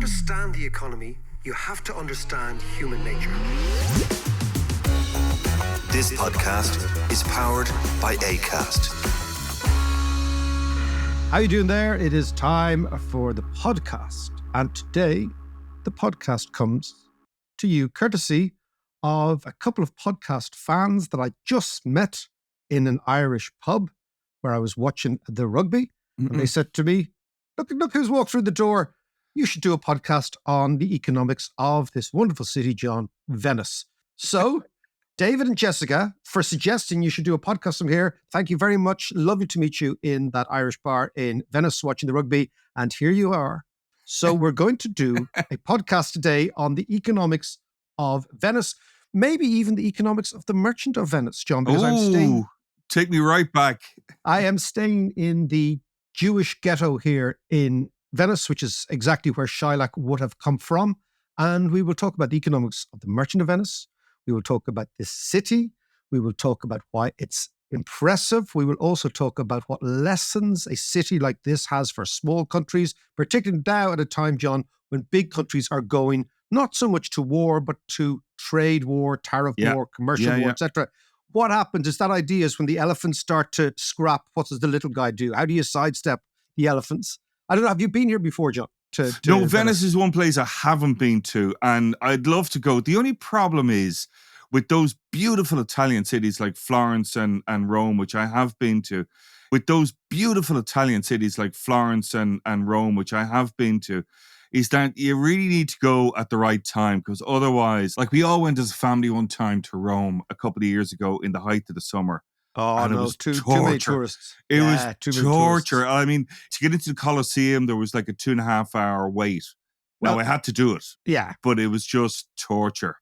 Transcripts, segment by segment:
understand the economy, you have to understand human nature. This podcast is powered by Acast. How you doing there? It is time for the podcast. And today, the podcast comes to you courtesy of a couple of podcast fans that I just met in an Irish pub where I was watching the rugby. And they said to me, look who's walked through the door. You should do a podcast on the economics of this wonderful city, John, Venice. So, David and Jessica, for suggesting you should do a podcast from here. Thank you very much. Lovely to meet you in that Irish bar in Venice watching the rugby. And here you are. So we're going to do a podcast today on the economics of Venice, maybe even the economics of the Merchant of Venice, John, because take me right back. I am staying in the Jewish ghetto here in Venice, which is exactly where Shylock would have come from. And we will talk about the economics of the Merchant of Venice. We will talk about this city. We will talk about why it's impressive. We will also talk about what lessons a city like this has for small countries, particularly now at a time, John, when big countries are going not so much to war, but to trade war, tariff war, commercial war, etc. What happens is that idea is when the elephants start to scrap, what does the little guy do? How do you sidestep the elephants? I don't know. Have you been here before, John? No, Venice is one place I haven't been to, and I'd love to go. The only problem is with those beautiful Italian cities like Florence and Rome, which I have been to, is that you really need to go at the right time, because otherwise, like we all went as a family one time to Rome a couple of years ago in the height of the summer. Oh, and no, it was too many tourists. It was torture. I mean, to get into the Colosseum, there was like a 2.5 hour wait. Now, I had to do it. Yeah. But it was just torture.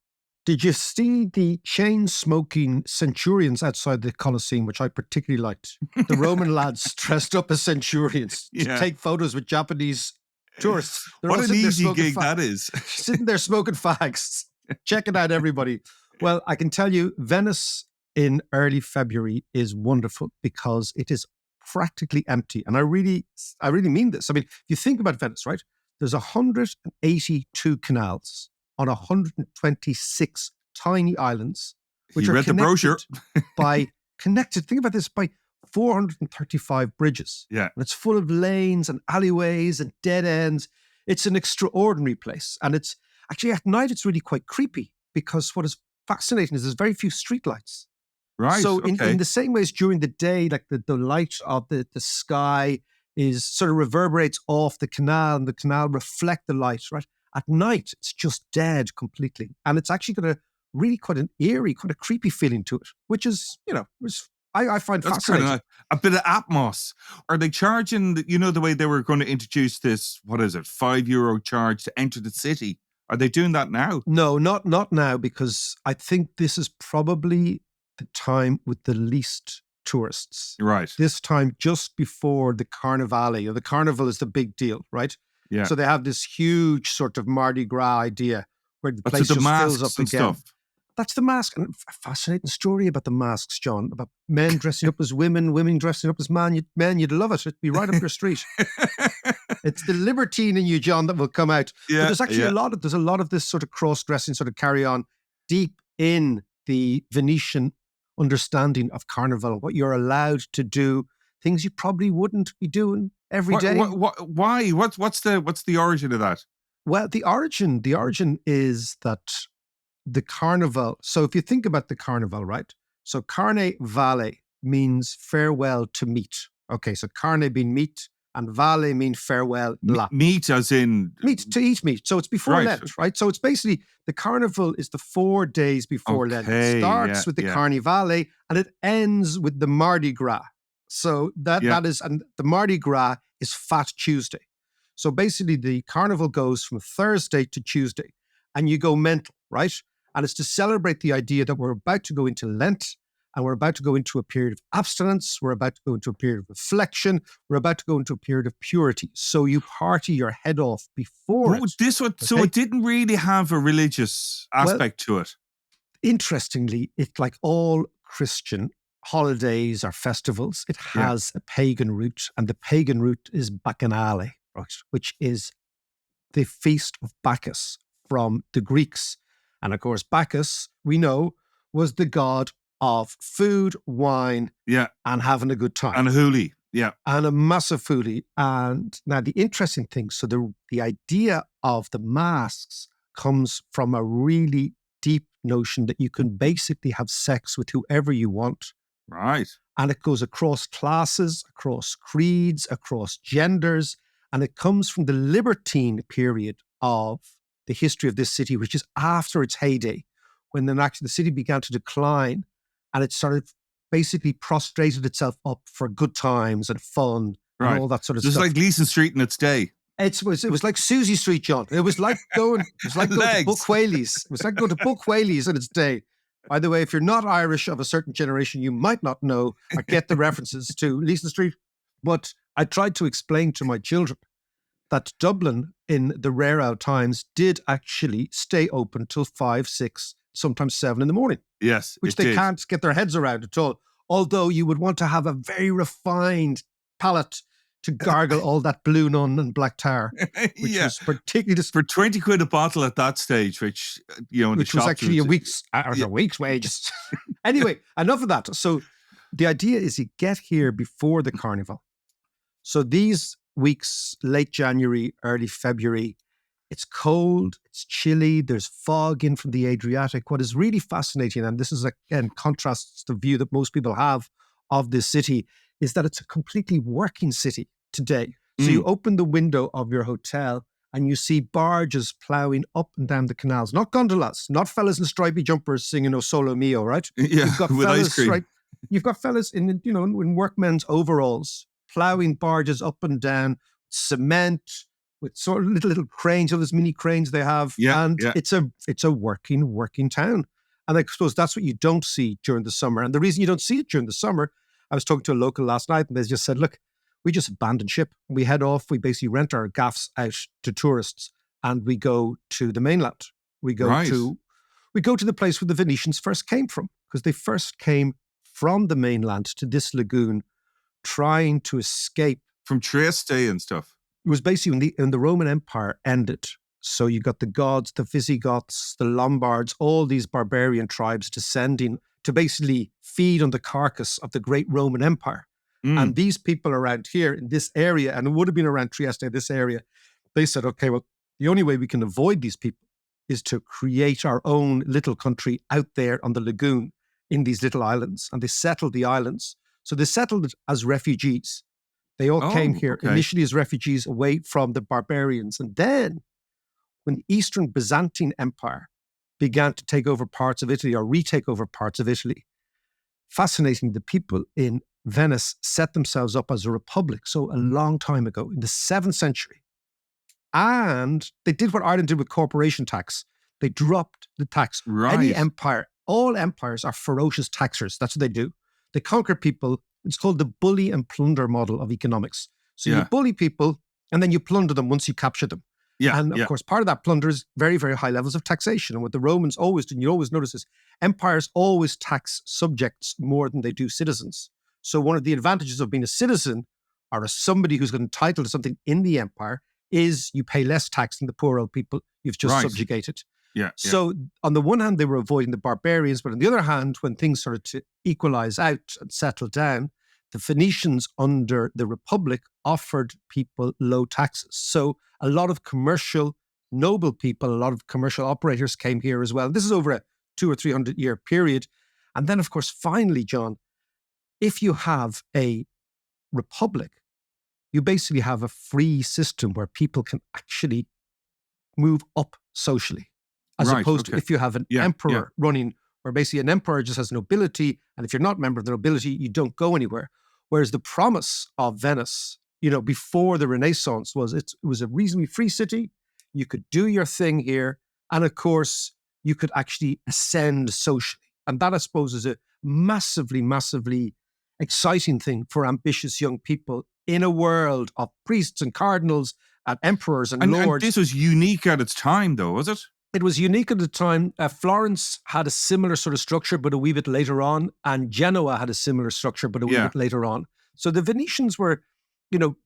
Did you see the chain-smoking centurions outside the Colosseum, which I particularly liked? The Roman lads dressed up as centurions to take photos with Japanese tourists. What an easy gig that is. Sitting there smoking fags. Check it out, everybody. Well, I can tell you, Venice in early February is wonderful because it is practically empty. And I really mean this. I mean, if you think about Venice, right? There's 182 canals on 126 tiny islands, which are connected, think about this, by 435 bridges. Yeah. And it's full of lanes and alleyways and dead ends. It's an extraordinary place. And it's actually at night, it's really quite creepy because what is fascinating is there's very few streetlights. Right. So in the same way as during the day, like the light of the sky is sort of reverberates off the canal and the canal reflect the light, right? At night, it's just dead completely. And it's actually got a really quite an eerie, quite a creepy feeling to it, which is, I find fascinating. Kind of a bit of atmos. Are they charging, the way they were going to introduce this, €5 charge to enter the city? Are they doing that now? No, not now, because I think this is probably the time with the least tourists. Right. This time just before the Carnivale, or the Carnival is the big deal, right? Yeah. So they have this huge sort of Mardi Gras idea where the place the just fills up and again. Stuff. That's the mask. And a fascinating story about the masks, John, about men dressing up as women, women dressing up as men. You'd love it. It'd be right up your street. It's the libertine in you, John, that will come out. Yeah, but there's actually a lot of this sort of cross-dressing sort of carry on deep in the Venetian understanding of Carnival, what you're allowed to do, things you probably wouldn't be doing every day. Why? What's the origin of that? Well, the origin is that the Carnival. So if you think about the Carnival, right? So Carne Vale means farewell to meat. Okay, so carne being meat and vale mean farewell. Meat as in... Meat, to eat meat. So it's before Lent, right? So it's basically, the Carnival is the 4 days before Lent. It starts with the Carnivale and it ends with the Mardi Gras. So that is, and the Mardi Gras is Fat Tuesday. So basically the Carnival goes from Thursday to Tuesday and you go mental, right? And it's to celebrate the idea that we're about to go into Lent and we're about to go into a period of abstinence. We're about to go into a period of reflection. We're about to go into a period of purity. So you party your head off before So it didn't really have a religious aspect to it. Interestingly, it's like all Christian holidays or festivals, it has a pagan root, and the pagan root is Bacchanale, right, which is the Feast of Bacchus from the Greeks. And of course, Bacchus, we know, was the god of food, wine, Yeah. and having a good time. And a hoolie. Yeah. And a massive foodie. And now the interesting thing, so the idea of the masks comes from a really deep notion that you can basically have sex with whoever you want. Right. And it goes across classes, across creeds, across genders. And it comes from the libertine period of the history of this city, which is after its heyday, when then actually the city began to decline and it started basically prostrated itself up for good times and fun and all that sort of Just stuff. like Gleason Street in its day. It was like Susie Street, John. It was like going to Book Whaley's. It was like going to Book Whaley's in its day. By the way, if you're not Irish of a certain generation, you might not know or get the references to Leeson Street. But I tried to explain to my children that Dublin in the rare old times did actually stay open till 5, 6, sometimes 7 in the morning. Yes. Which they can't get their heads around at all. Although you would want to have a very refined palate to gargle all that blue nun and black tar, which was particularly for 20 quid a bottle at that stage, which which was actually a week's wages. Anyway, enough of that. So the idea is you get here before the carnival. So these weeks, late January, early February, it's cold, it's chilly, there's fog in from the Adriatic. What is really fascinating, and this is again contrasts the view that most people have of this city, is that it's a completely working city today. So you open the window of your hotel and you see barges ploughing up and down the canals, not gondolas, not fellas in stripy jumpers singing "O Solo Mio," right? Yeah, You've got with fellas, ice cream. right? You've got fellas in workmen's overalls ploughing barges up and down, cement with sort of little cranes, all those mini cranes they have, it's a working town. And I suppose that's what you don't see during the summer. And the reason you don't see it during the summer, I was talking to a local last night and they just said, look, we just abandon ship. We head off. We basically rent our gaffs out to tourists and we go to the mainland. We go to the place where the Venetians first came from, because they first came from the mainland to this lagoon trying to escape. From Trieste and stuff. It was basically when the Roman Empire ended. So you got the Goths, the Visigoths, the Lombards, all these barbarian tribes descending to basically feed on the carcass of the great Roman Empire. And these people around here in this area, and it would have been around Trieste, this area, they said, okay, well, the only way we can avoid these people is to create our own little country out there on the lagoon in these little islands. And they settled the islands. So they settled it as refugees. They all came here initially as refugees away from the barbarians. And then when the Eastern Byzantine Empire began to take over parts of Italy or retake over parts of Italy, fascinating, the people in Venice set themselves up as a republic. So a long time ago, in the 7th century. And they did what Ireland did with corporation tax. They dropped the tax. Right. Any empire, all empires are ferocious taxers. That's what they do. They conquer people. It's called the bully and plunder model of economics. So you bully people and then you plunder them once you capture them. Yeah, and of course, part of that plunder is very, very high levels of taxation. And what the Romans always did, and you always notice this, empires always tax subjects more than they do citizens. So one of the advantages of being a citizen or as somebody who's got entitled to something in the empire is you pay less tax than the poor old people you've just subjugated. So on the one hand, they were avoiding the barbarians, but on the other hand, when things started to equalize out and settle down, the Venetians under the Republic offered people low taxes. So a lot of commercial noble people, a lot of commercial operators came here as well. This is over a 200 or 300 year period. And then, of course, finally, John, if you have a republic, you basically have a free system where people can actually move up socially, as opposed to if you have an emperor running, where basically an emperor just has nobility, and if you're not a member of the nobility, you don't go anywhere. Whereas the promise of Venice, before the Renaissance was it was a reasonably free city. You could do your thing here, and of course, you could actually ascend socially. And that, I suppose, is a massively, massively exciting thing for ambitious young people in a world of priests and cardinals and emperors and lords. And this was unique at its time, though, was it? It was unique at the time. Florence had a similar sort of structure, but a wee bit later on. And Genoa had a similar structure, but a wee bit later on. So the Venetians were,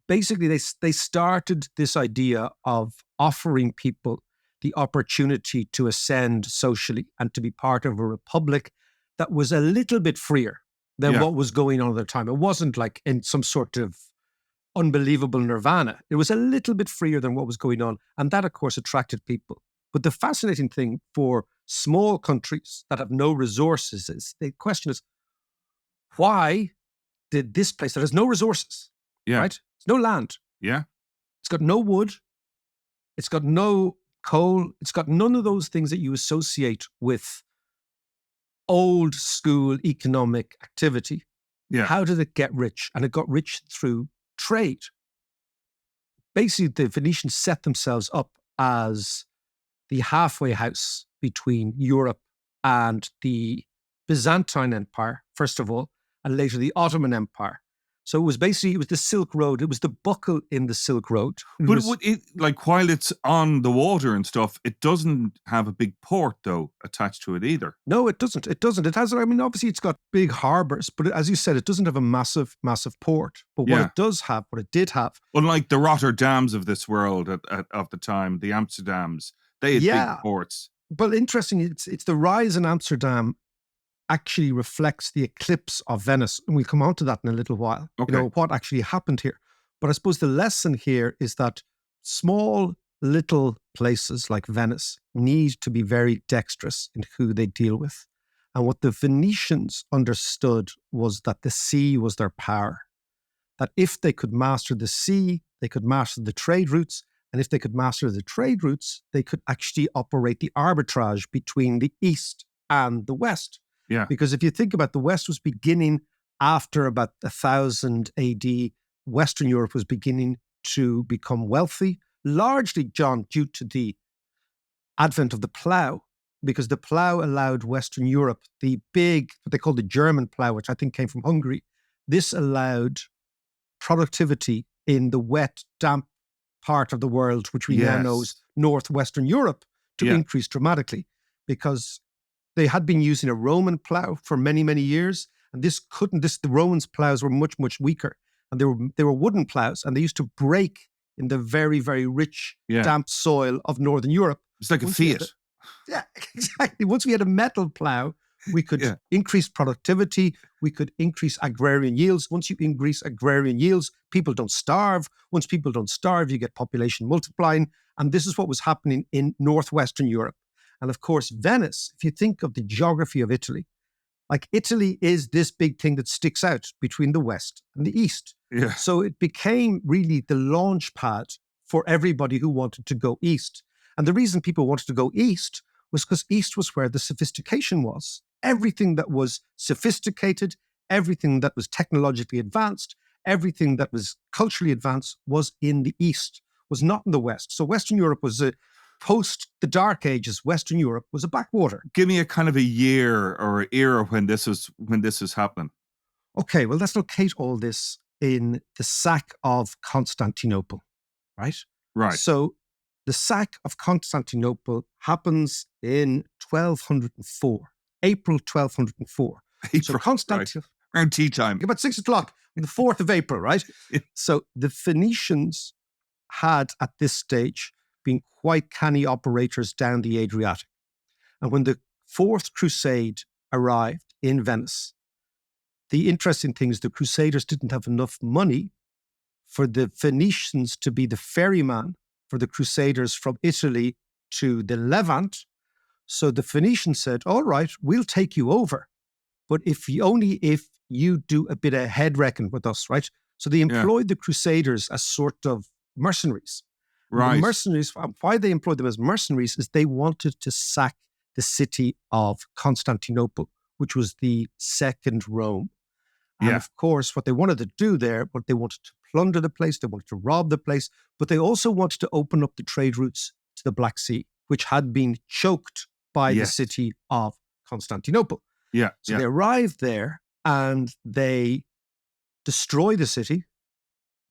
basically they started this idea of offering people the opportunity to ascend socially and to be part of a republic that was a little bit freer than what was going on at the time. It wasn't like in some sort of unbelievable nirvana. It was a little bit freer than what was going on. And that, of course, attracted people. But the fascinating thing for small countries that have no resources is the question is, why did this place that has no resources, right? It's no land. Yeah. It's got no wood. It's got no coal. It's got none of those things that you associate with old school economic activity. Yeah. How did it get rich? And it got rich through trade. Basically, the Venetians set themselves up as the halfway house between Europe and the Byzantine Empire, first of all, and later the Ottoman Empire. So it was the Silk Road. It was the buckle in the Silk Road. But while it's on the water and stuff, it doesn't have a big port, though, attached to it either. No, it doesn't. It doesn't. It has, obviously it's got big harbours, but as you said, it doesn't have a massive, massive port. But what it did have. Unlike the Rotterdams of this world of the time, the Amsterdams, they had big ports. But interesting, it's the rise in Amsterdam actually reflects the eclipse of Venice. And we'll come on to that in a little while. Okay. What actually happened here. But I suppose the lesson here is that small little places like Venice need to be very dexterous in who they deal with. And what the Venetians understood was that the sea was their power. That if they could master the sea, they could master the trade routes. And if they could master the trade routes, they could actually operate the arbitrage between the East and the West. Yeah. Because if you think about the West was beginning after about 1000 AD, Western Europe was beginning to become wealthy, largely, John, due to the advent of the plough, because the plough allowed Western Europe, the big, what they call the German plough, which I think came from Hungary, this allowed productivity in the wet, damp part of the world, which we now know is northwestern Europe, to increase dramatically, because they had been using a Roman plough for many, many years, and the Romans' ploughs were much, much weaker, and they were wooden ploughs, and they used to break in the very, very rich, damp soil of Northern Europe. It's like a Fiat. Yeah, exactly. Once we had a metal plough, we could increase productivity, we could increase agrarian yields. Once you increase agrarian yields, people don't starve. Once people don't starve, you get population multiplying, and this is what was happening in northwestern Europe. And of course, Venice, if you think of the geography of Italy, like Italy is this big thing that sticks out between the West and the East. Yeah. So it became really the launch pad for everybody who wanted to go east. And the reason people wanted to go east was because east was where the sophistication was. Everything that was sophisticated, everything that was technologically advanced, everything that was culturally advanced was in the East, was not in the West. So Western Europe was post the Dark Ages. Western Europe was a backwater. Give me a kind of a year or an era when this was happening. Okay, well, let's locate all this in the Sack of Constantinople, right? Right. So the Sack of Constantinople happens in 1204, April 1204. So Constantinople. Right. Around tea time. About 6 o'clock on the 4th of April, right? So the Venetians had at this stage been quite canny operators down the Adriatic. And when the Fourth Crusade arrived in Venice, the interesting thing is the Crusaders didn't have enough money for the Venetians to be the ferryman for the Crusaders from Italy to the Levant. So the Venetians said, all right, we'll take you over. But if you do a bit of head reckon with us, right? So they employed the Crusaders as sort of mercenaries. Right. The mercenaries, why they employed them as mercenaries is they wanted to sack the city of Constantinople, which was the second Rome. And of course, what they wanted to do there, they wanted to plunder the place, they wanted to rob the place, but they also wanted to open up the trade routes to the Black Sea, which had been choked by the city of Constantinople. Yeah. So they arrived there and they destroy the city.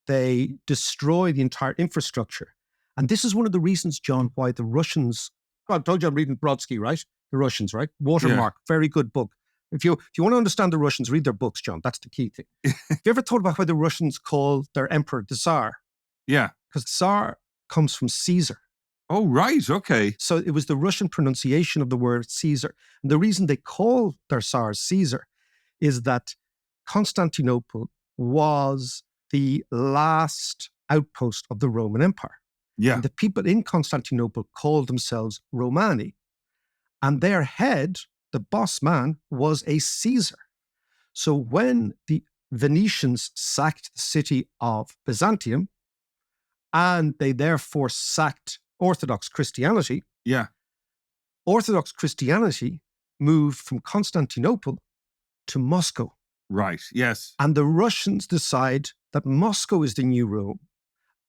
They destroy the entire infrastructure. And this is one of the reasons, John, why the Russians, I told you I'm reading Brodsky, right? The Russians, right? Watermark, very good book. If you want to understand the Russians, read their books, John. That's the key thing. Have you ever thought about why the Russians call their emperor the Tsar? Yeah. Because Tsar comes from Caesar. Oh, right. Okay. So it was the Russian pronunciation of the word Caesar. And the reason they call their Tsars Caesar is that Constantinople was the last outpost of the Roman Empire. Yeah. And the people in Constantinople called themselves Romani. And their head, the boss man, was a Caesar. So when the Venetians sacked the city of Byzantium, and they therefore sacked Orthodox Christianity, Yeah. Orthodox Christianity moved from Constantinople to Moscow. Right. Yes. And the Russians decide that Moscow is the new Rome,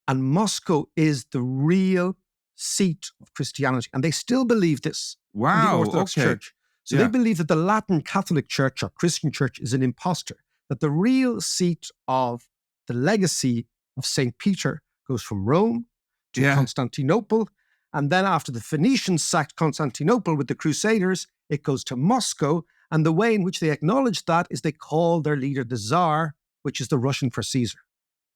and Moscow is the real seat of Christianity. And they still believe this in the Wow. Orthodox Okay. Church. So they believe that the Latin Catholic Church or Christian Church is an impostor, that the real seat of the legacy of St. Peter goes from Rome to Constantinople. And then after the Venetians sacked Constantinople with the Crusaders, it goes to Moscow. And the way in which they acknowledge that is they call their leader the Tsar, which is the Russian for Caesar.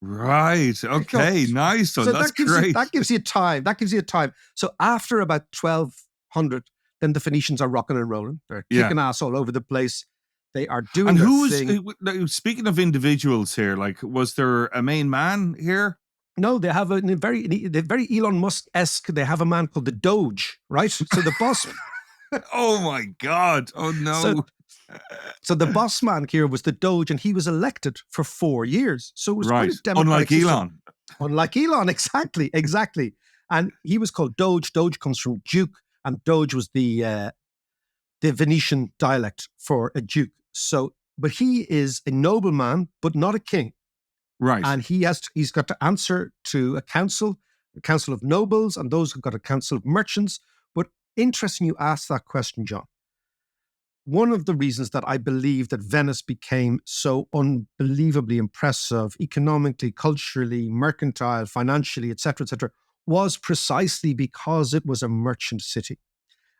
Right. Okay. Nice one. So That's that great. gives you time. That gives you time. So after about 1200, then the Phoenicians are rocking and rolling. They're kicking ass all over the place. They are doing And their who thing. was, speaking of individuals here, like, was there a main man here? No, they have they're very Elon Musk-esque. They have a man called the Doge, right? So the boss. Oh my God. Oh no. So the boss man here was the Doge, and he was elected for 4 years. So it was quite a democratic Unlike system. Elon. Unlike Elon, exactly. And he was called Doge. Doge comes from Duke, and Doge was the Venetian dialect for a duke. So, but he is a nobleman, but not a king. Right. And he's got to answer to a council of nobles, and those who've got a council of merchants. But interesting you ask that question, John. One of the reasons that I believe that Venice became so unbelievably impressive economically, culturally, mercantile, financially, etc., was precisely because it was a merchant city.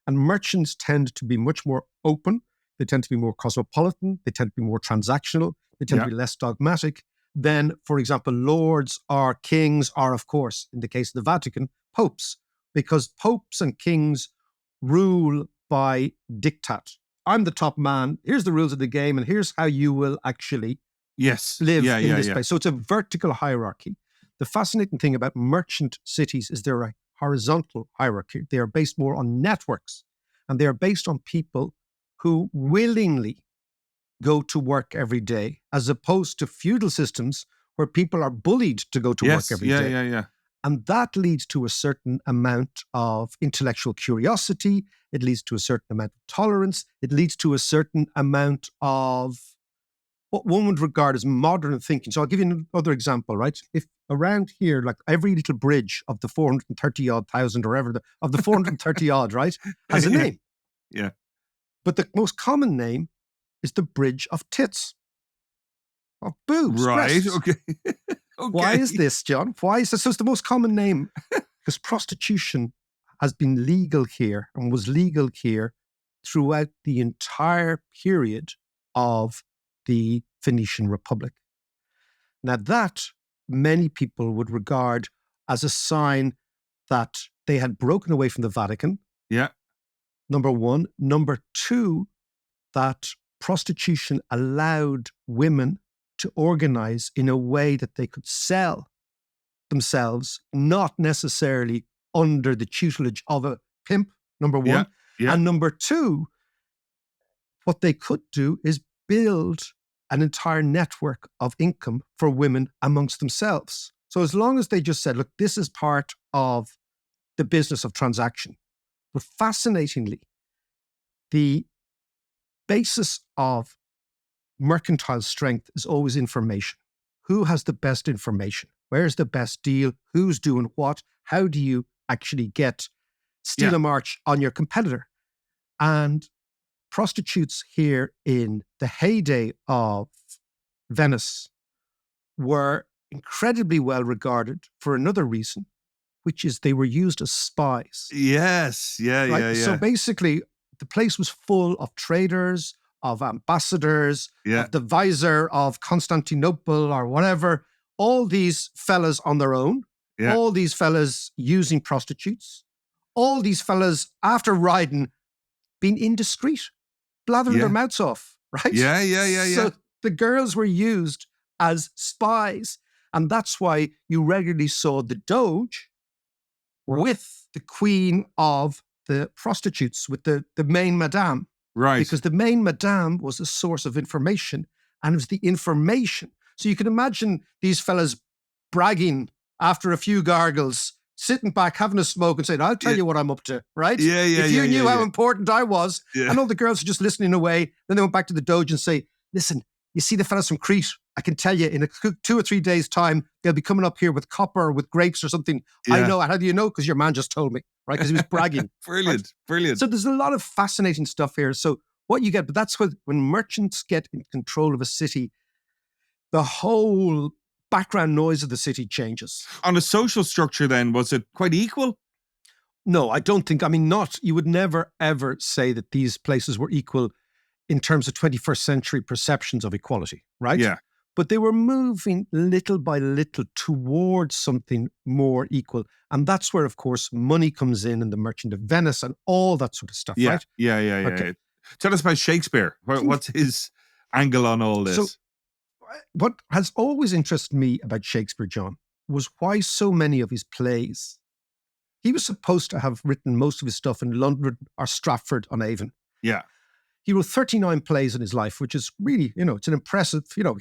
And merchants tend to be much more open. They tend to be more cosmopolitan. They tend to be more transactional. They tend to be less dogmatic than, for example, lords or kings are, of course, in the case of the Vatican, popes, because popes and kings rule by diktat. I'm the top man. Here's the rules of the game, and here's how you will actually live in this place. So it's a vertical hierarchy. The fascinating thing about merchant cities is they're a horizontal hierarchy. They are based more on networks, and they are based on people who willingly go to work every day, as opposed to feudal systems where people are bullied to go to work every day. Yeah. And that leads to a certain amount of intellectual curiosity. It leads to a certain amount of tolerance. It leads to a certain amount of what one would regard as modern thinking. So I'll give you another example, right? If around here, like every little bridge of the 430 odd thousand or ever, of the 430 odd, right, has a name. Yeah. But the most common name is the Bridge of Tits. Of boobs. Right. Breasts. Okay. Why is this, John? Why is this? So it's the most common name because prostitution has been legal here and was legal here throughout the entire period of the Venetian Republic. Now that many people would regard as a sign that they had broken away from the Vatican. Yeah. Number one. Number two, that prostitution allowed women to organize in a way that they could sell themselves, not necessarily under the tutelage of a pimp, number one. Yeah. And number two, what they could do is build an entire network of income for women amongst themselves. So as long as they just said, look, this is part of the business of transaction. But fascinatingly, the basis of mercantile strength is always information. Who has the best information? Where's the best deal? Who's doing what? How do you actually steal a march on your competitor? And prostitutes here in the heyday of Venice were incredibly well regarded for another reason, which is they were used as spies. Yes. Yeah. Right? Yeah. So basically, the place was full of traders, of ambassadors, Yeah. of the Vizier of Constantinople or whatever. All these fellas on their own, Yeah. all these fellas using prostitutes, all these fellas after riding being indiscreet, blathering Yeah. their mouths off, right? Yeah. So the girls were used as spies. And that's why you regularly saw the Doge with the queen of the prostitutes, with the main madame. Right. Because the main madame was a source of information, and it was the information. So you can imagine these fellas bragging after a few gargles, sitting back, having a smoke and saying, I'll tell you what I'm up to, right? If you knew how important I was, and all the girls are just listening away, then they went back to the Doge and say, listen, you see the fellas from Crete? I can tell you in 2 or 3 days' time, they'll be coming up here with copper or with grapes or something. Yeah. I know. How do you know? Because your man just told me, right? Because he was bragging. Brilliant. So there's a lot of fascinating stuff here. So what you get, but that's when merchants get in control of a city, the whole background noise of the city changes. On a social structure then, was it quite equal? No, I don't think, you would never, ever say that these places were equal in terms of 21st century perceptions of equality, right? Yeah. But they were moving little by little towards something more equal. And that's where, of course, money comes in and the Merchant of Venice and all that sort of stuff, right? Yeah. Okay. Tell us about Shakespeare. What's his angle on all this? So what has always interested me about Shakespeare, John, was why so many of his plays. He was supposed to have written most of his stuff in London or Stratford on Avon. Yeah. He wrote 39 plays in his life, which is really, it's an impressive, he'd be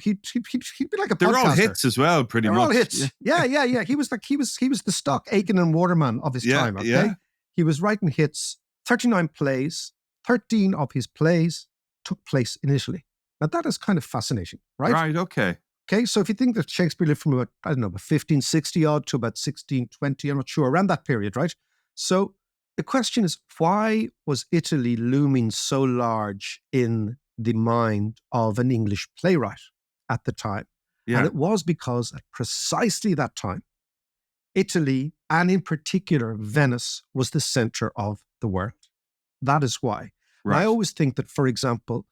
like a podcaster. They're all hits as well, pretty much. They're all hits. Yeah. He was the stock Aiken and Waterman of his time, okay? Yeah. He was writing hits, 39 plays, 13 of his plays took place in Italy. Now that is kind of fascinating, right? Right, okay. Okay, so if you think that Shakespeare lived from about 1560 odd to about 1620, I'm not sure, around that period, right? So the question is, why was Italy looming so large in the mind of an English playwright at the time? Yeah. And it was because at precisely that time, Italy, and in particular Venice, was the center of the world. That is why. Right. And I always think that, for example,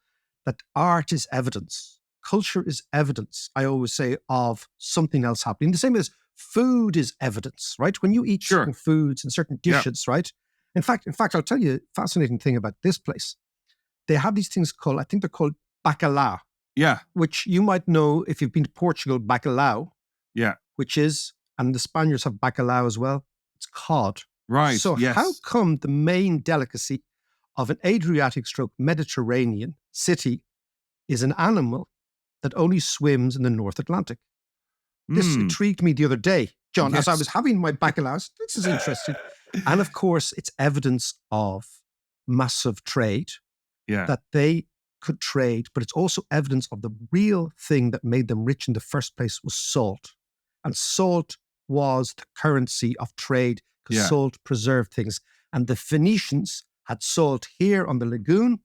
that art is evidence. Culture is evidence, I always say, of something else happening. The same as food is evidence, right? When you eat certain foods and certain dishes, right? In fact, I'll tell you a fascinating thing about this place. They have these things called, I think they're called bacalhau. Yeah. Which you might know if you've been to Portugal, bacalhau. Yeah. Which is, and the Spaniards have bacalhau as well, it's cod. Right, So how come the main delicacy of an Adriatic stroke Mediterranean city is an animal that only swims in the North Atlantic? This intrigued me the other day, John, as I was having my bacalhau. This is interesting. And of course, it's evidence of massive trade, that they could trade, but it's also evidence of the real thing that made them rich in the first place was salt. And salt was the currency of trade because salt preserved things. And the Venetians had salt here on the lagoon,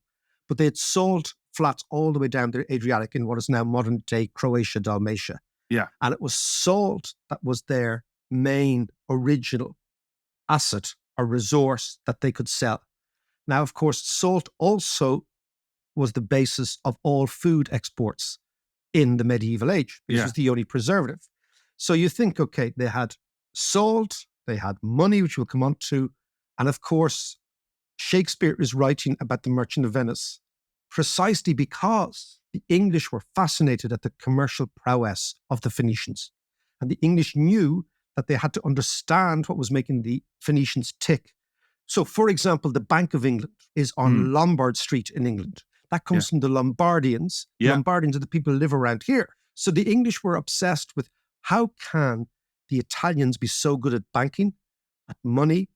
but they had salt flats all the way down the Adriatic in what is now modern day Croatia, Dalmatia. Yeah. And it was salt that was their main original asset or resource that they could sell. Now, of course, salt also was the basis of all food exports in the medieval age, because it was the only preservative. So you think, okay, they had salt, they had money, which we'll come on to, and of course, Shakespeare is writing about the Merchant of Venice precisely because the English were fascinated at the commercial prowess of the Venetians. And the English knew that they had to understand what was making the Venetians tick. So, for example, the Bank of England is on Lombard Street in England. That comes from the Lombardians. The Lombardians are the people who live around here. So the English were obsessed with how can the Italians be so good at banking, at money,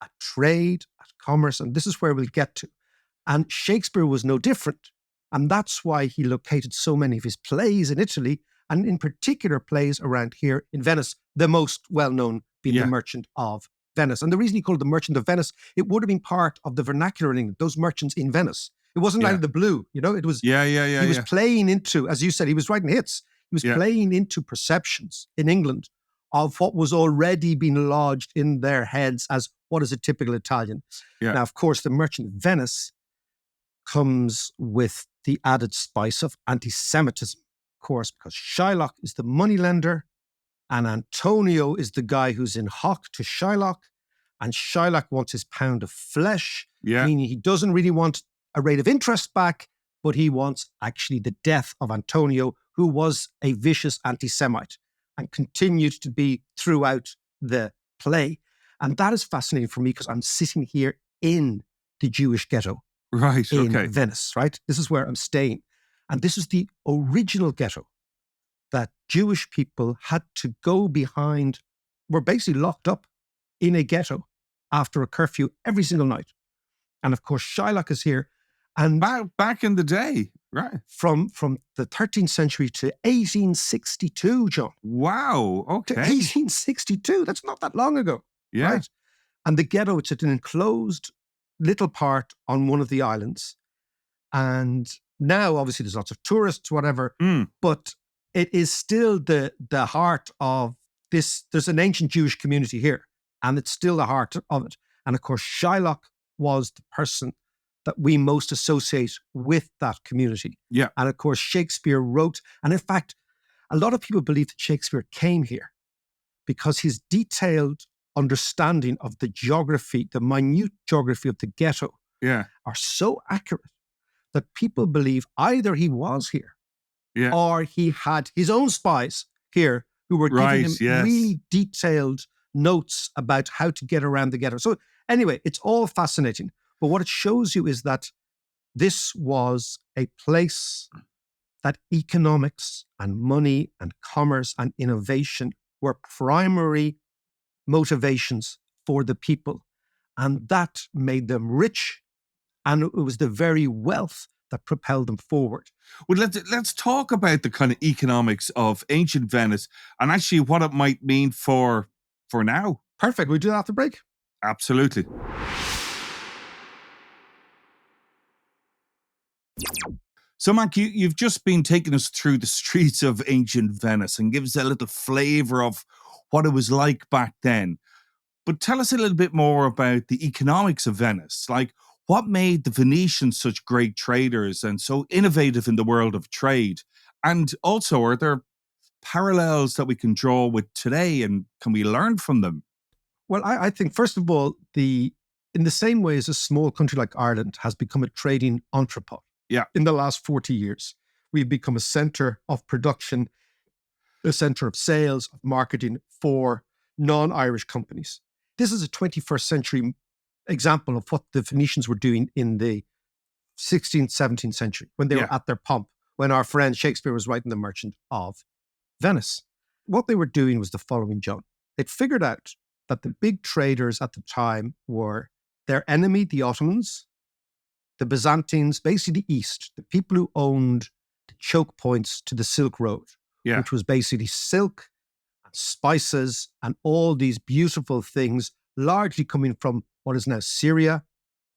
at trade, at commerce, and this is where we'll get to. And Shakespeare was no different. And that's why he located so many of his plays in Italy, and in particular plays around here in Venice, the most well-known being The Merchant of Venice. And the reason he called it The Merchant of Venice, it would have been part of the vernacular in England, those merchants in Venice. It wasn't out of the blue, it was, he was playing into, as you said, he was writing hits. He was playing into perceptions in England of what was already being lodged in their heads as what is a typical Italian. Now, of course, The Merchant of Venice comes with the added spice of anti-Semitism, of course, because Shylock is the moneylender and Antonio is the guy who's in hock to Shylock, and Shylock wants his pound of flesh, Yeah. meaning he doesn't really want a rate of interest back, but he wants actually the death of Antonio, who was a vicious anti-Semite and continued to be throughout the play. And that is fascinating for me because I'm sitting here in the Jewish ghetto Right. in Okay. Venice, right? This is where I'm staying. And this is the original ghetto that Jewish people had to go behind, were basically locked up in a ghetto after a curfew every single night. And of course, Shylock is here. And Back in the day. Right. from the 13th century to 1862, John. Wow. To Okay. 1862. That's not that long ago. Yeah. Right? And the ghetto, it's an enclosed little part on one of the islands. And now, obviously, there's lots of tourists, whatever, but it is still the heart of this. There's an ancient Jewish community here, and it's still the heart of it. And of course, Shylock was the person that we most associate with that community. Yeah. And of course, Shakespeare wrote, and in fact, a lot of people believe that Shakespeare came here because his detailed understanding of the geography, the minute geography of the ghetto, Yeah. are so accurate that people believe either he was here Yeah. or he had his own spies here who were giving him Yes. really detailed notes about how to get around the ghetto. So anyway, it's all fascinating. But what it shows you is that this was a place that economics and money and commerce and innovation were primary motivations for the people. And that made them rich. And it was the very wealth that propelled them forward. Well, let's talk about the kind of economics of ancient Venice and actually what it might mean for now. Perfect. We do that after break. Absolutely. So, Mark, you've just been taking us through the streets of ancient Venice and give us a little flavour of what it was like back then. But tell us a little bit more about the economics of Venice. Like, what made the Venetians such great traders and so innovative in the world of trade? And also, are there parallels that we can draw with today, and can we learn from them? Well, I think, first of all, in the same way as a small country like Ireland has become a trading entrepot in the last 40 years, we've become a centre of production, a centre of sales, of marketing for non-Irish companies. This is a 21st century example of what the Venetians were doing in the 16th, 17th century when they were at their pomp, when our friend Shakespeare was writing The Merchant of Venice. What they were doing was the following, John. They'd figured out that the big traders at the time were their enemy, the Ottomans, the Byzantines, basically the East, the people who owned the choke points to the Silk Road, which was basically silk and spices and all these beautiful things, largely coming from what is now Syria,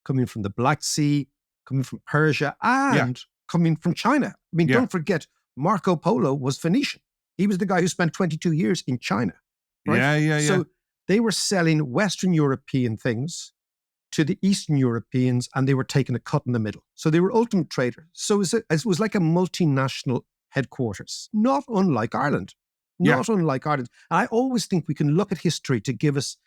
coming from the Black Sea, coming from Persia, and coming from China. I mean, don't forget, Marco Polo was Venetian. He was the guy who spent 22 years in China. Right? So they were selling Western European things to the Eastern Europeans, and they were taking a cut in the middle. So they were ultimate traders. So it was like a multinational headquarters, not unlike Ireland. Not unlike Ireland. And I always think we can look at history to give us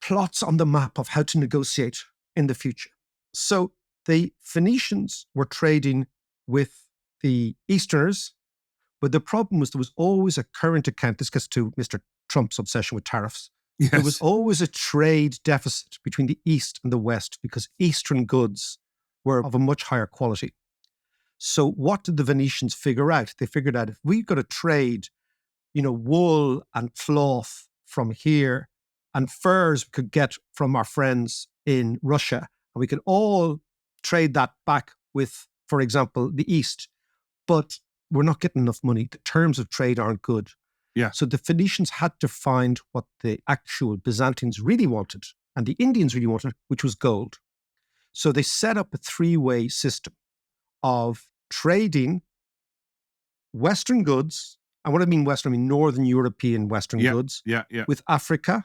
plots on the map of how to negotiate in the future. So the Venetians were trading with the Easterners, but the problem was there was always a current account. This gets to Mr. Trump's obsession with tariffs. Yes. There was always a trade deficit between the East and the West because Eastern goods were of a much higher quality. So what did the Venetians figure out? They figured out if we've got to trade, wool and cloth from here and furs we could get from our friends in Russia, and we could all trade that back with, for example, the East. But we're not getting enough money. The terms of trade aren't good. Yeah. So the Phoenicians had to find what the actual Byzantines really wanted and the Indians really wanted, which was gold. So they set up a three-way system of trading Western goods. And what I mean Western, I mean Northern European Western goods with Africa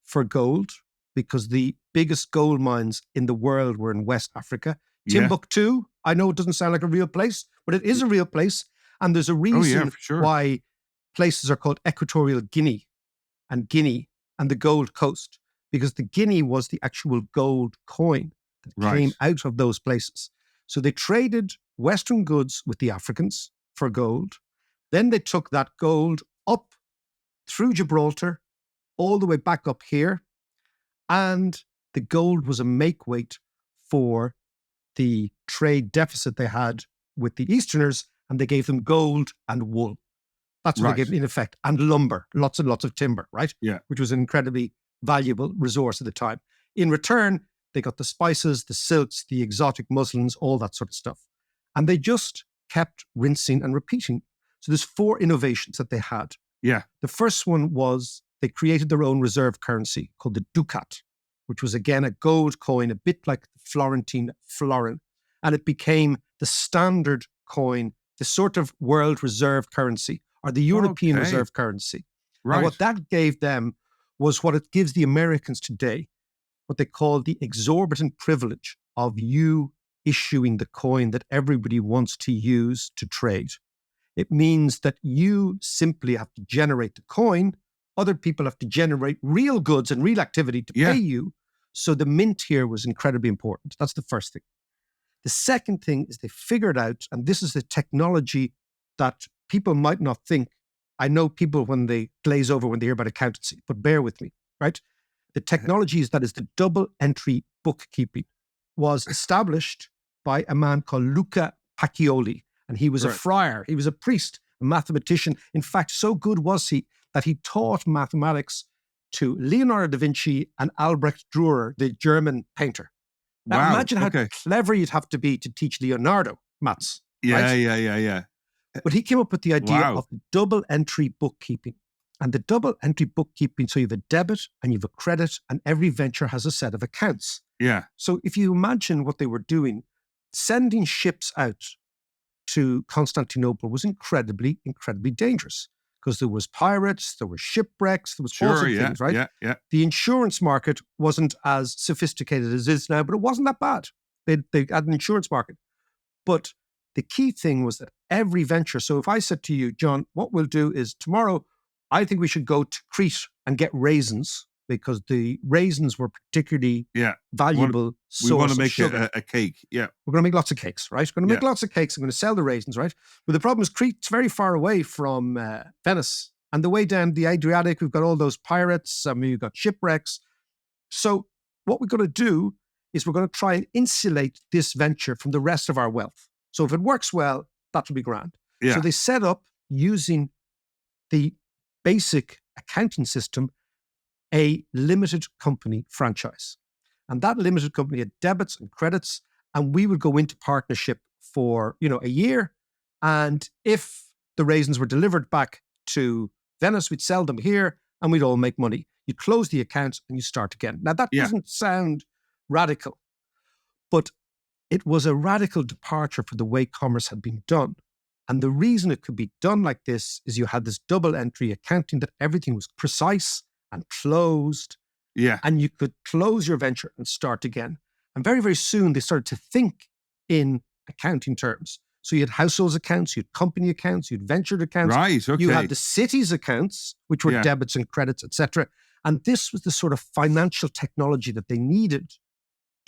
for gold, because the biggest gold mines in the world were in West Africa. Yeah. Timbuktu, I know it doesn't sound like a real place, but it is a real place. And there's a Oh, yeah, reason for sure. why places are called Equatorial Guinea and the Gold Coast, because the guinea was the actual gold coin that Right. came out of those places. So they traded Western goods with the Africans for gold. Then they took that gold up through Gibraltar, all the way back up here. And the gold was a make weight for the trade deficit they had with the Easterners, and they gave them gold and wool. That's what Right. they gave in effect, and lumber, lots and lots of timber, right? Yeah. Which was an incredibly valuable resource at the time. In return, they got the spices, the silks, the exotic muslins, all that sort of stuff. And they just kept rinsing and repeating. So there's 4 innovations that they had. Yeah. The first one was they created their own reserve currency called the ducat, which was again a gold coin, a bit like the Florentine florin. And it became the standard coin, the sort of world reserve currency or the European Okay. reserve currency. Right. Now, what that gave them was what it gives the Americans today, what they call the exorbitant privilege of you issuing the coin that everybody wants to use to trade. It means that you simply have to generate the coin. Other people have to generate real goods and real activity to Yeah. pay you. So the mint here was incredibly important. That's the first thing. The second thing is they figured out, and this is the technology that people might not think. I know people when they glaze over when they hear about accountancy, but bear with me, right? The technology is that is the double entry bookkeeping was established by a man called Luca Pacioli, and he was a Right. friar. He was a priest, a mathematician. In fact, so good was he that he taught mathematics to Leonardo da Vinci and Albrecht Dürer, the German painter. Now, Wow. imagine how Okay. clever you'd have to be to teach Leonardo maths. Yeah. right? Yeah. But he came up with the idea Wow. of double entry bookkeeping. And the double entry bookkeeping, so you have a debit and you have a credit, and every venture has a set of accounts. Yeah. So if you imagine what they were doing, sending ships out to Constantinople was incredibly, incredibly dangerous because there was pirates, there were shipwrecks, there was all Sure. sorts of Yeah. things, right? Yeah. The insurance market wasn't as sophisticated as it is now, but it wasn't that bad. They had an insurance market. But the key thing was that every venture, so if I said to you, John, what we'll do is tomorrow, I think we should go to Crete and get raisins because the raisins were particularly Yeah. valuable We want source to of make sugar. a cake. Yeah. We're going to make lots of cakes, right? We're going to make Yeah. lots of cakes. I'm going to sell the raisins, right? But the problem is Crete's very far away from Venice. And the way down the Adriatic, we've got all those pirates. We've got shipwrecks. So what we're going to do is we're going to try and insulate this venture from the rest of our wealth. So if it works well, that'll be grand. Yeah. So they set up, using the basic accounting system, a limited company franchise. And that limited company had debits and credits, and we would go into partnership for, a year. And if the raisins were delivered back to Venice, we'd sell them here and we'd all make money. You close the account and you start again. Now that Yeah. doesn't sound radical, but it was a radical departure for the way commerce had been done. And the reason it could be done like this is you had this double entry accounting that everything was precise and closed, Yeah. and you could close your venture and start again. And very, very soon they started to think in accounting terms. So you had households accounts, you had company accounts, you had ventured accounts. Right. Okay. You had the city's accounts, which were Yeah. debits and credits, etc. And this was the sort of financial technology that they needed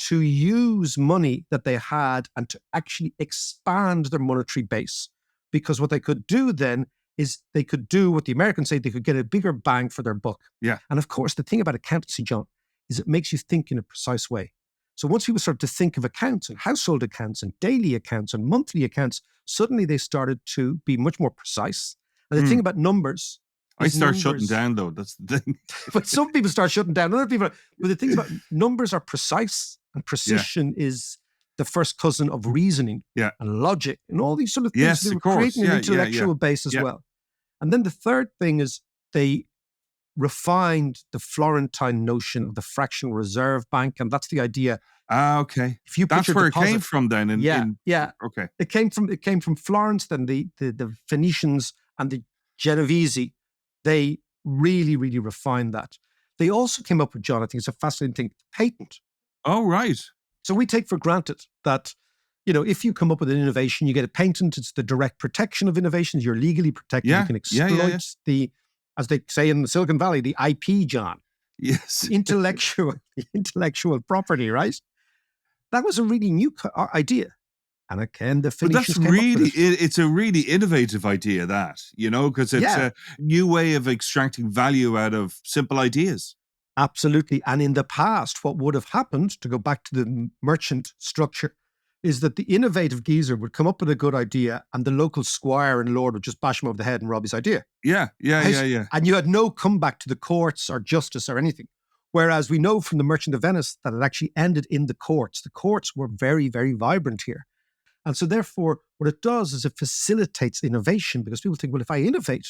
to use money that they had and to actually expand their monetary base. Because what they could do then is they could do what the Americans say, they could get a bigger bang for their buck. Yeah. And of course, the thing about accountancy, John, is it makes you think in a precise way. So once people started to think of accounts and household accounts and daily accounts and monthly accounts, suddenly they started to be much more precise. And the thing about numbers, I is start shutting numbers- down though. That's the thing. but some people start shutting down. Other people, but the thing about numbers are precise, and precision is the first cousin of reasoning Yeah. and logic and all these sort of things. Yes, They of were course. creating an Yeah, intellectual base as Yeah. well. And then the third thing is they refined the Florentine notion of the fractional reserve bank, and that's the idea. Okay. If you put That's your where deposit, it came from then. yeah. Okay. It came from Florence. Then the Venetians and the Genovese, they really, really refined that. They also came up with, John, I think it's a fascinating thing, patent. Oh, right. So we take for granted that if you come up with an innovation, you get a patent. It's the direct protection of innovations. You're legally protected. You can exploit the, as they say in the Silicon Valley, the IP, John. Yes. The intellectual property, right? That was a really new idea. And again, the Venetians came up with it. It's a really innovative idea, that, because it's a new way of extracting value out of simple ideas. Absolutely. And in the past, what would have happened, to go back to the merchant structure, is that the innovative geezer would come up with a good idea and the local squire and lord would just bash him over the head and rob his idea. Yeah. And you had no comeback to the courts or justice or anything. Whereas we know from the Merchant of Venice that it actually ended in the courts. The courts were very, very vibrant here. And so therefore, what it does is it facilitates innovation, because people think, well, if I innovate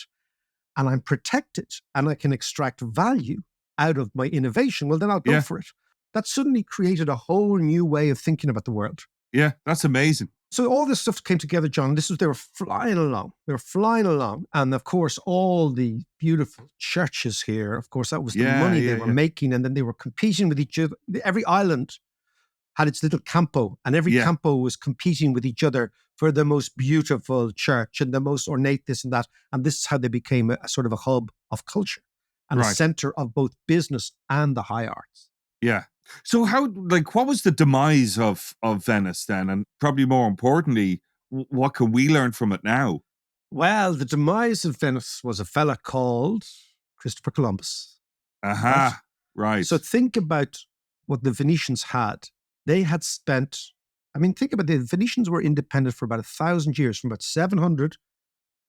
and I'm protected and I can extract value out of my innovation, well, then I'll go for it. That suddenly created a whole new way of thinking about the world. Yeah, that's amazing. So all this stuff came together, John. They were flying along. And of course, all the beautiful churches here, of course, that was the money they were making. And then they were competing with each other. Every island had its little campo, and every campo was competing with each other for the most beautiful church and the most ornate this and that. And this is how they became a sort of a hub of culture and a center of both business and the high arts. Yeah. So what was the demise of Venice then? And probably more importantly, what can we learn from it now? Well, the demise of Venice was a fella called Christopher Columbus. Aha. Right. So think about what the Venetians had. They had spent, think about it, the Venetians were independent for about 1,000 years, from about 700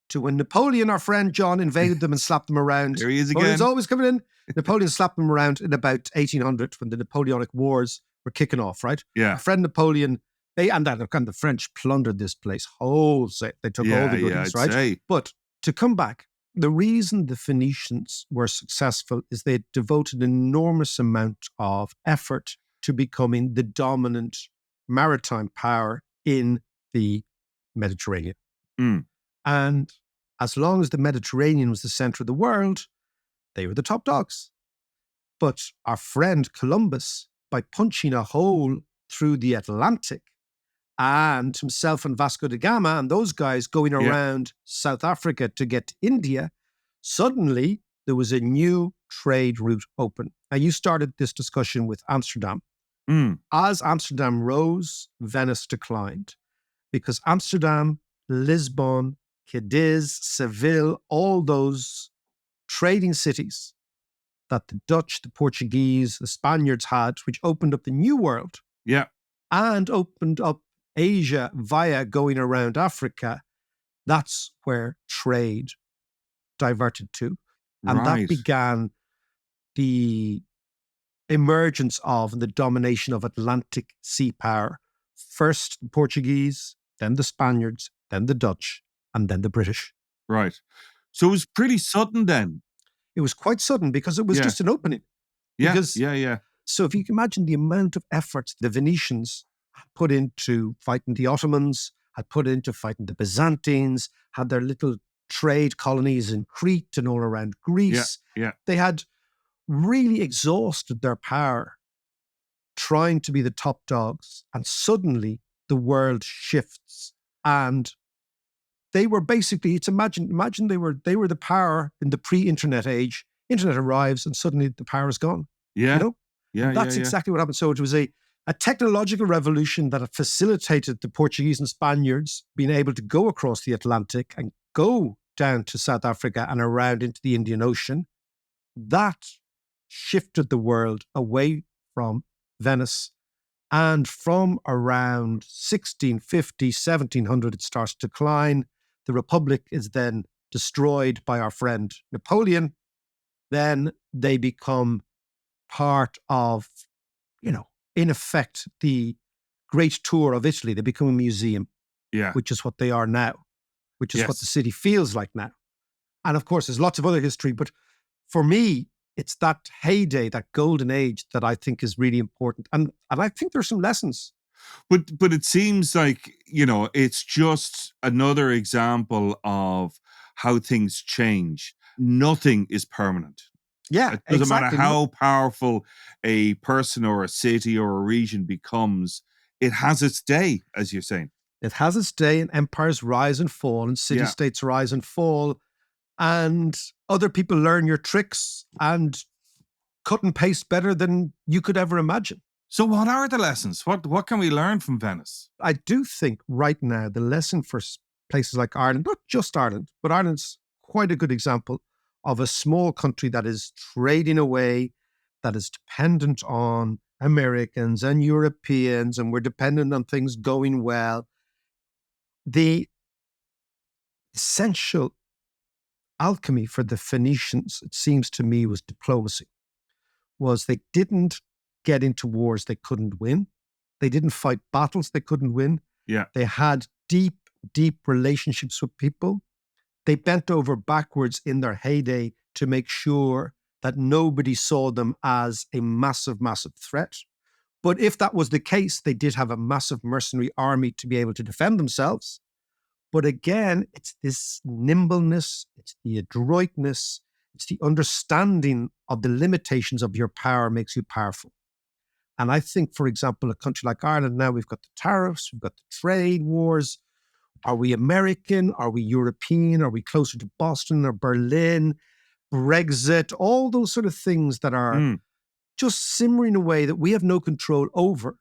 to when Napoleon, our friend John, invaded them and slapped them around. There he is again. Napoleon's always coming in. Napoleon slapped them around in about 1800 when the Napoleonic Wars were kicking off, right? Yeah. Our friend Napoleon, the French plundered this place wholesale. They took all the goodies, right? Say. But to come back, the reason the Venetians were successful is they devoted an enormous amount of effort to becoming the dominant maritime power in the Mediterranean. And as long as the Mediterranean was the center of the world, they were the top dogs. But our friend Columbus, by punching a hole through the Atlantic, and himself and Vasco da Gama and those guys going around South Africa to get to India, suddenly there was a new trade route open. Now, you started this discussion with Amsterdam. As Amsterdam rose, Venice declined, because Amsterdam, Lisbon, Cadiz, Seville, all those trading cities that the Dutch, the Portuguese, the Spaniards had, which opened up the New World. Yeah. And opened up Asia via going around Africa. That's where trade diverted to. And that began the emergence of and the domination of Atlantic sea power. First the Portuguese, then the Spaniards, then the Dutch, and then the British. Right. So it was pretty sudden then. It was quite sudden because it was just an opening. Yeah, because, So if you can imagine the amount of efforts the Venetians had put into fighting the Ottomans, had put into fighting the Byzantines, had their little trade colonies in Crete and all around Greece. They had really exhausted their power trying to be the top dogs. And suddenly the world shifts. And they were basically, imagine they were the power in the pre-internet age. Internet arrives and suddenly the power is gone. Yeah. That's exactly what happened. So it was a technological revolution that had facilitated the Portuguese and Spaniards being able to go across the Atlantic and go down to South Africa and around into the Indian Ocean. That shifted the world away from Venice. And from around 1650, 1700, it starts to decline. The Republic is then destroyed by our friend Napoleon. Then they become part of, in effect, the Great Tour of Italy. They become a museum, which is what they are now, which is what the city feels like now. And of course, there's lots of other history, but for me, it's that heyday, that golden age that I think is really important. And I think there's some lessons. But it seems like, it's just another example of how things change. Nothing is permanent. Yeah, it doesn't matter how powerful a person or a city or a region becomes. it has its day, as you're saying. It has its day, and empires rise and fall, and city-states rise and fall, and other people learn your tricks and cut and paste better than you could ever imagine. So what are the lessons? What can we learn from Venice? I do think right now the lesson for places like Ireland, not just Ireland, but Ireland's quite a good example of a small country that is trading away, that is dependent on Americans and Europeans, and we're dependent on things going well. The essential alchemy for the Venetians, it seems to me, was diplomacy. Was they didn't get into wars they couldn't win. They didn't fight battles they couldn't win. Yeah. They had deep, deep relationships with people. They bent over backwards in their heyday to make sure that nobody saw them as a massive, massive threat. But if that was the case, they did have a massive mercenary army to be able to defend themselves. But again, it's this nimbleness, it's the adroitness, it's the understanding of the limitations of your power makes you powerful. And I think, for example, a country like Ireland now, we've got the tariffs, we've got the trade wars. Are we American? Are we European? Are we closer to Boston or Berlin? Brexit, all those sort of things that are just simmering away that we have no control over.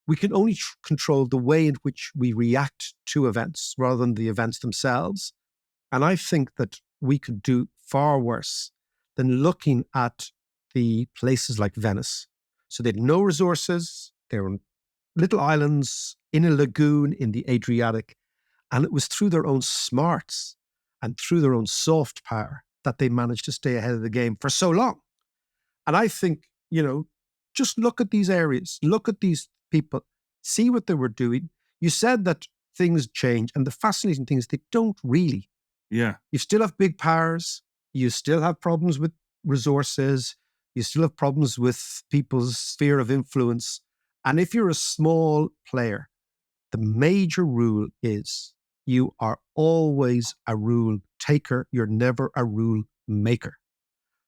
We can only control the way in which we react to events rather than the events themselves. And I think that we could do far worse than looking at the places like Venice. So they had no resources. They were little islands in a lagoon in the Adriatic. And it was through their own smarts and through their own soft power that they managed to stay ahead of the game for so long. And I think, just look at these areas, look at these people, see what they were doing. You said that things change, and the fascinating thing is they don't really. Yeah. You still have big powers. You still have problems with resources. You still have problems with people's sphere of influence. And if you're a small player, the major rule is you are always a rule taker. You're never a rule maker.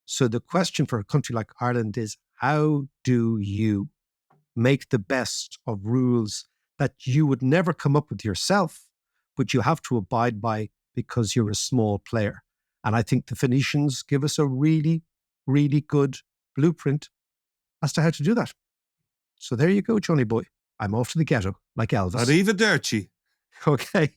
So the question for a country like Ireland is, how do you make the best of rules that you would never come up with yourself, but you have to abide by because you're a small player? And I think the Venetians give us a really, really good blueprint as to how to do that. So there you go, Johnny boy. I'm off to the ghetto, like Elvis. Arrivederci. Okay.